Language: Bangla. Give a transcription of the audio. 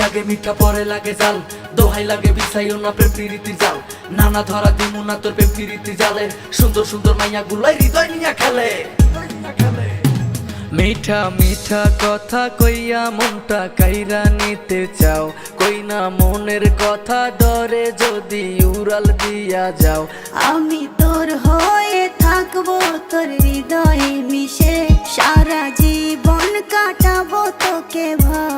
আগে মিঠা পরে লাগে জাল, দোহাই লাগে বিছাইও না প্রেম প্রীতির জাল। নানা ধরা দিমু না তোর প্রেম প্রীতির জালে, সুন্দর সুন্দর মাইয়া গুলাই হৃদয় নিয়া খেলে। মিঠা মিঠা কথা কইয়া মনটা কাইরা নিতে চাও, কই না মনের কথা ডরে যদি উড়াল দিয়া যাও। আমি তোর হয়ে থাকবো তোর হৃদয়ে মিশে, সারা জীবন কাটাবো তোকে ভালোবেসে।